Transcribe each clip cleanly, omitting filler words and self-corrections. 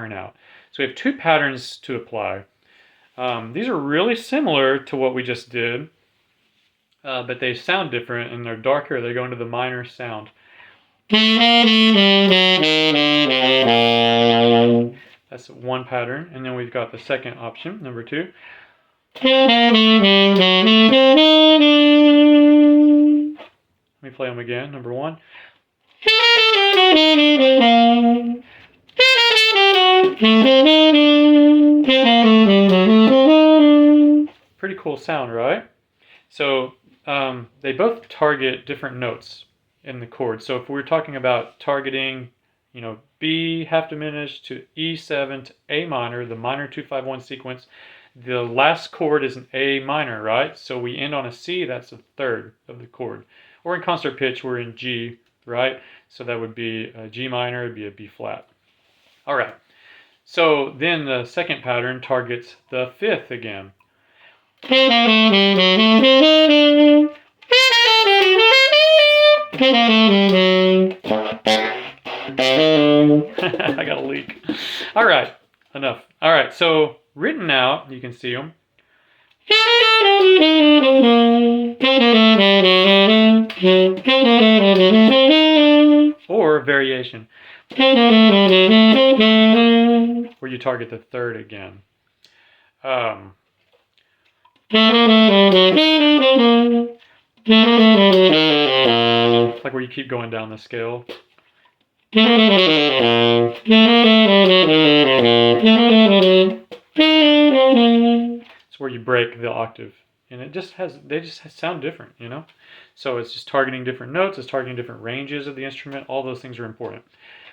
iron out. So we have two patterns to apply. These are really similar to what we just did, but they sound different, and they're darker. They go into the minor sound. That's one pattern. And then we've got the second option, number 2. Let me play them again. Number 1. Pretty cool sound, right? So they both target different notes in the chord. So if we're talking about targeting, B half diminished to E7 to A minor, the minor 2-5-1 sequence, the last chord is an A minor, right? So we end on a C, that's a third of the chord. Or in concert pitch, we're in G, right? So that would be a G minor, it'd be a B flat. All right. So then the second pattern targets the 5th again. I got a leak. All right, enough. All right, so written out, you can see them. Or variation, where you target the 3rd again. Like where you keep going down the scale. It's where you break the octave, and they just sound different, So it's just targeting different notes, it's targeting different ranges of the instrument. All those things are important.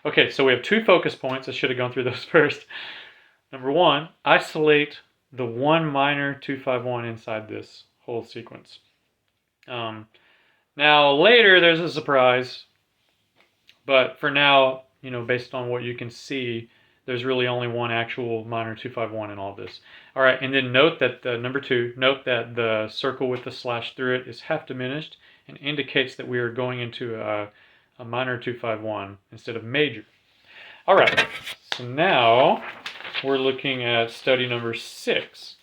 Okay, so we have 2 focus points. I should have gone through those first. Number 1, isolate the 1 minor 2-5-1 inside this whole sequence. Now later there's a surprise, but for now, based on what you can see, there's really only one actual minor 2-5-1 in all this. All right, and then note that number 2, note that the circle with the slash through it is half diminished and indicates that we are going into a minor 2-5-1 instead of major. All right, so now we're looking at study number 6.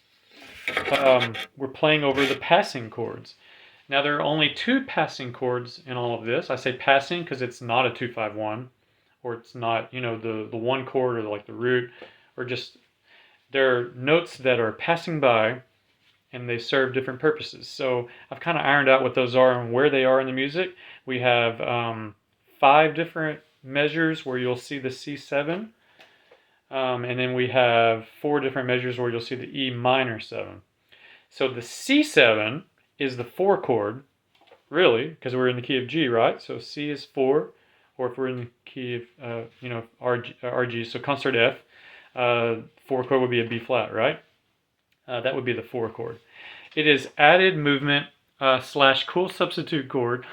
We're playing over the passing chords. Now there are only 2 passing chords in all of this. I say passing because it's not a 2-5-1, or it's not, the 1 chord or like the root, or just they're notes that are passing by and they serve different purposes. So I've kind of ironed out what those are and where they are in the music. We have 5 different measures where you'll see the C7, and then we have 4 different measures where you'll see the E minor 7. So the C7 is the 4 chord, really, because we're in the key of G, right? So C is 4, or if we're in the key of, RG, so concert F, 4 chord would be a B flat, right? That would be the 4 chord. It is added movement / cool substitute chord,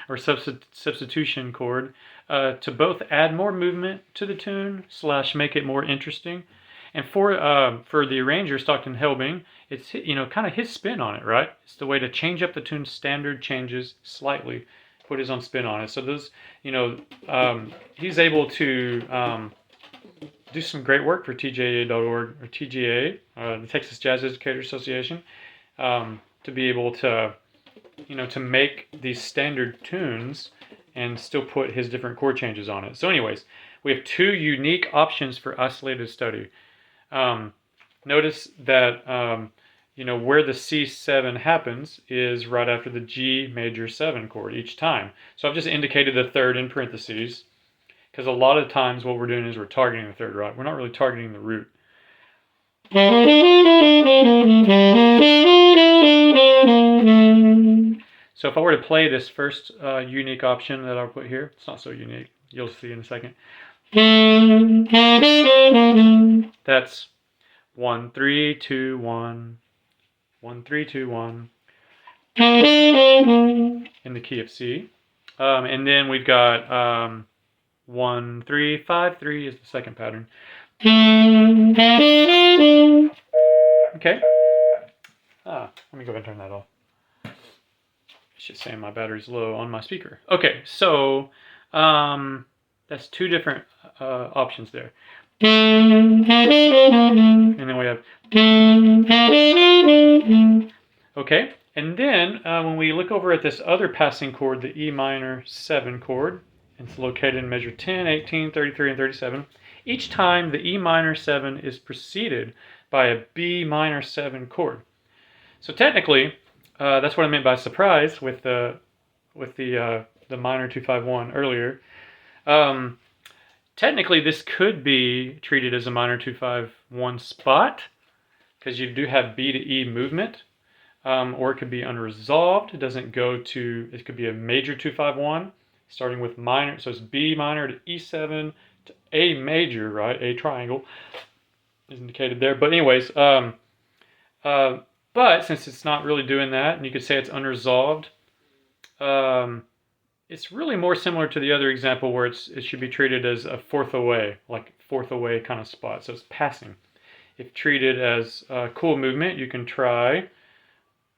or substitution chord, to both add more movement to the tune / make it more interesting. And for the arranger, Stockton Helbing, it's kind of his spin on it, right? It's the way to change up the tune's standard changes slightly, put his own spin on it. So those, he's able to do some great work for TJA.org, or TGA, the Texas Jazz Educators Association, to be able to, to make these standard tunes and still put his different chord changes on it. So anyways, we have 2 unique options for isolated study. Notice that where the C7 happens is right after the G major 7 chord each time. So I've just indicated the 3rd in parentheses, because a lot of times what we're doing is we're targeting the 3rd, right? We're not really targeting the root. So if I were to play this first unique option that I'll put here, it's not so unique. You'll see in a second. That's 1 3 2 1 1 3 2 1 in the key of C, and then we've got 1 3 5 3 is the second pattern. Okay. Let me go ahead and turn that off. It's just saying my battery's low on my speaker. Okay, so that's 2 different options there. And then we have. Okay, and then when we look over at this other passing chord, the E minor 7 chord, it's located in measure 10, 18, 33, and 37. Each time the E minor 7 is preceded by a B minor 7 chord. So technically, that's what I meant by surprise with the minor 251 earlier. Technically, this could be treated as a minor 251 spot because you do have B to E movement, or it could be unresolved. It doesn't go to. It could be a major 251, starting with minor. So it's B minor to E7 to A major, right? A triangle is indicated there. But anyways, but since it's not really doing that, and you could say it's unresolved. It's really more similar to the other example where it should be treated as a fourth away, like fourth away kind of spot. So it's passing. If treated as a cool movement, you can try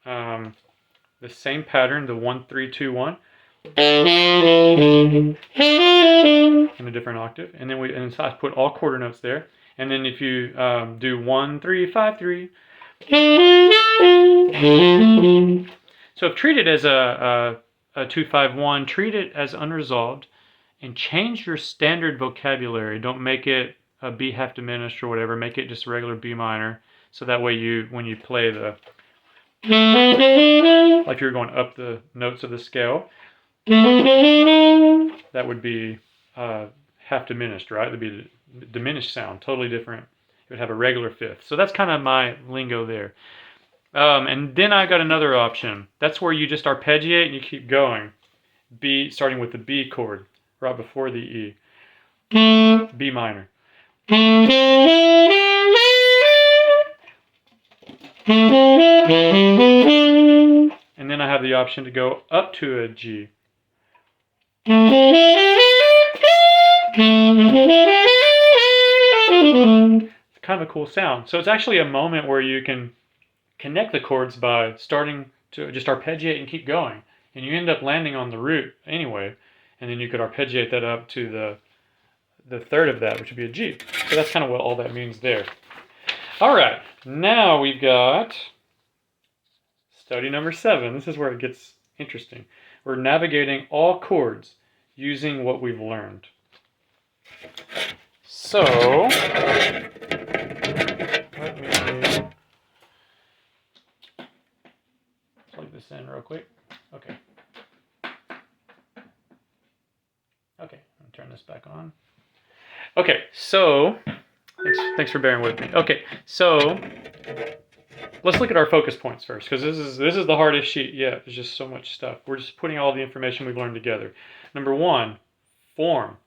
the same pattern, the 1-3-2-1, in a different octave, and then so I put all quarter notes there. And then if you do 1-3-5-3, so if treated as a 251, treat it as unresolved, and change your standard vocabulary. Don't make it a B half diminished or whatever. Make it just regular B minor, so that way when you play the, like you're going up the notes of the scale, that would be half diminished, right? That'd be the diminished sound, totally different. It would have a regular fifth. So that's kind of my lingo there. And then I got another option. That's where you just arpeggiate and you keep going. B, starting with the B chord right before the E. B minor. And then I have the option to go up to a G. It's kind of a cool sound. So it's actually a moment where you can connect the chords by starting to just arpeggiate and keep going. And you end up landing on the root anyway. And then you could arpeggiate that up to the third of that, which would be a G. So that's kind of what all that means there. All right, now we've got study number 7. This is where it gets interesting. We're navigating all chords using what we've learned. So, let me plug this in real quick. Okay. Okay, I'm gonna turn this back on. Okay, so thanks for bearing with me. Okay, so let's look at our focus points first, because this is the hardest sheet yet. There's just so much stuff. We're just putting all the information we've learned together. Number 1, form.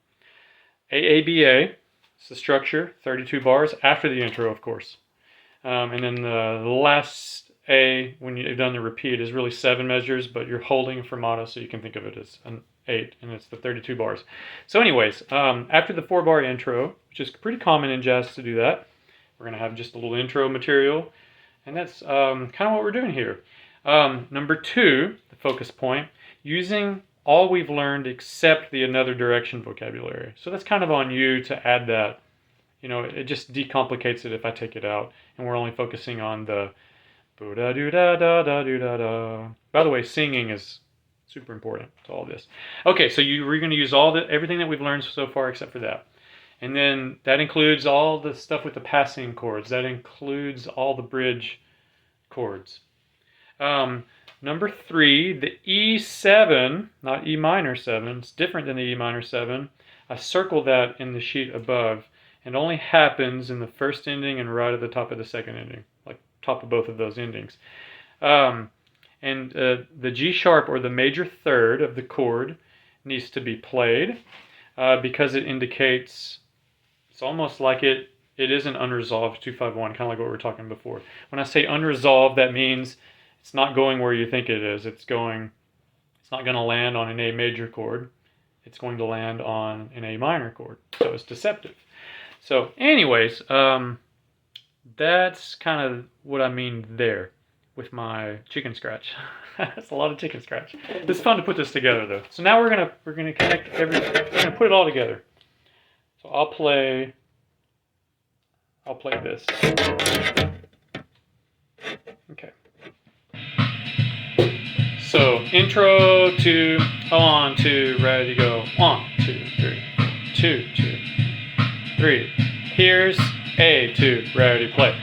AABA. It's the structure, 32 bars after the intro, of course. And then the last A, when you've done the repeat, is really 7 measures, but you're holding a fermato, so you can think of it as an 8, and it's the 32 bars. So anyways, after the 4-bar intro, which is pretty common in jazz to do that, we're going to have just a little intro material, and that's kind of what we're doing here. Number 2, the focus point, using all we've learned except the another direction vocabulary. So that's kind of on you to add that. You know, it just decomplicates it if I take it out, and we're only focusing on the boo-da-doo-da-da-da-doo-da-da. By the way, singing is super important to all this. Okay, so we're going to use everything that we've learned so far except for that. And then that includes all the stuff with the passing chords. That includes all the bridge chords. Number 3, the E7, not E minor 7. It's different than the E minor 7. I circled that in the sheet above. It only happens in the first ending and right at the top of the second ending, like top of both of those endings. And the G sharp, or the major third of the chord, needs to be played because it indicates, it's almost like it is an unresolved 251, kind of like what we were talking before. When I say unresolved, that means it's not going where you think it is. It's not going to land on an A major chord. It's going to land on an A minor chord. So it's deceptive. So anyways, that's kind of what I mean there with my chicken scratch. That's a lot of chicken scratch. It's fun to put this together though. So now we're gonna connect we're gonna put it all together. So I'll play I'll play this. Okay. So intro to 1, 2, ready, go. 1, 2, 3, 2, 2, 3. Here's A2, ready, play.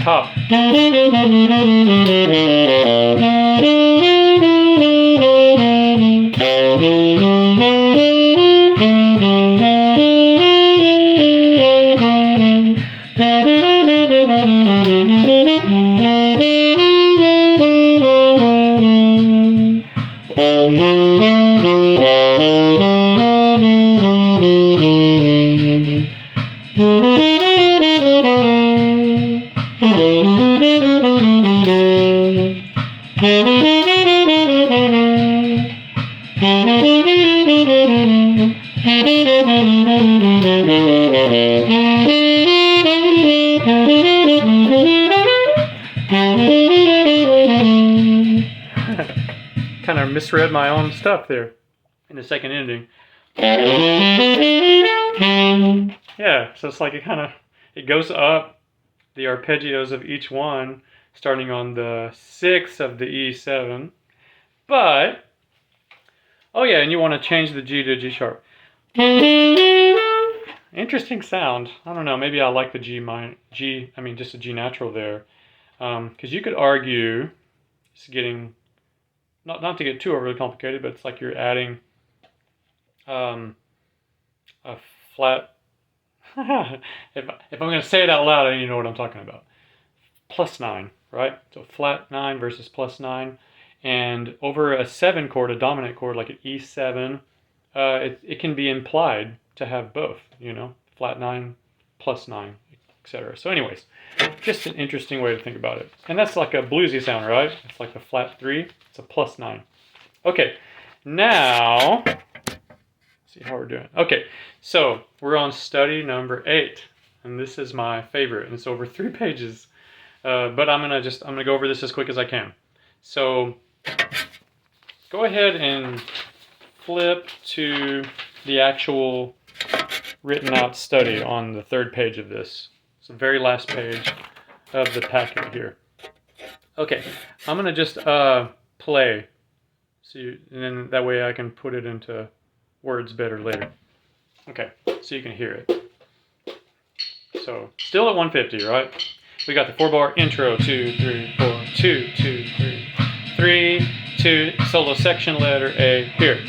Top. Kind of misread my own stuff there in the second ending. Yeah, so it's like it goes up the arpeggios of each one, starting on the 6th of the E7. But, oh yeah, and you want to change the G to G sharp. Interesting sound. I don't know, maybe I like the just a G natural there. Because you could argue it's getting, not to get too overly complicated, but it's like you're adding a flat, if I'm going to say it out loud, you know what I'm talking about. +9, right? So flat 9 versus +9. And over a 7 chord, a dominant chord like an E7, it can be implied to have both, flat 9, +9, etc. So anyways, just an interesting way to think about it. And that's like a bluesy sound, right? It's like a flat 3, it's a +9. Okay, now, see how we're doing. Okay, so we're on study number 8, and this is my favorite, and it's over 3 pages. But I'm gonna go over this as quick as I can. So go ahead and flip to the actual written out study on the 3rd page of this. It's the very last page of the packet here. Okay, I'm gonna just play, and then that way I can put it into words better later. Okay, so you can hear it. So still at 150, right? We got the 4-bar intro, 2, 3, 4, 2, 2, 3, 3, 2, solo section, letter A, here,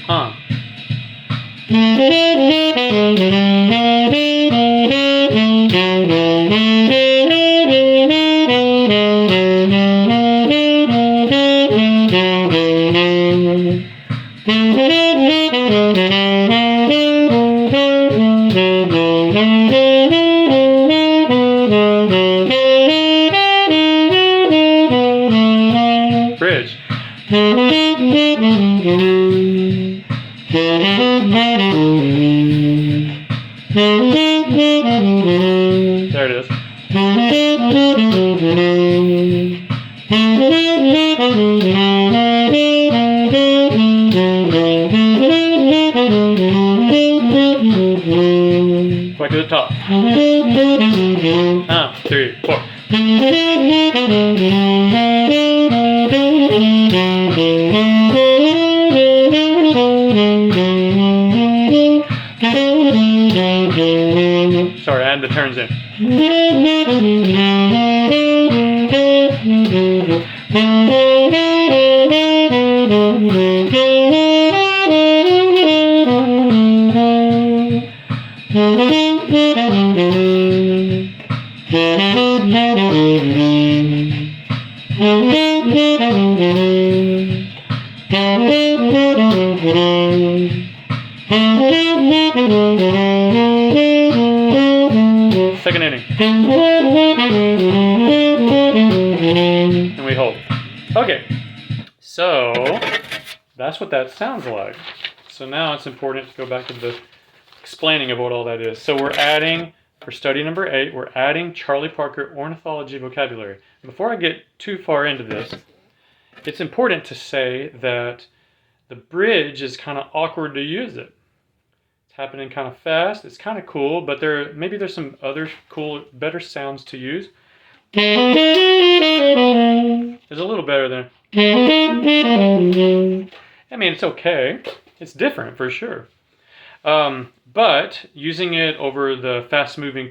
Bridge. There it is. Back to the top. 3, 4. Sorry, I had the turns in. Second inning. And we hold. Okay, so that's what that sounds like. So now it's important to go back to the explaining of what all that is. So we're adding, for study number 8, we're adding Charlie Parker Ornithology vocabulary. Before I get too far into this, it's important to say that the bridge is kind of awkward to use it. It's happening kind of fast. It's kind of cool, but maybe there's some other cool, better sounds to use. It's a little better than. I mean, it's okay. It's different for sure. But using it over the fast-moving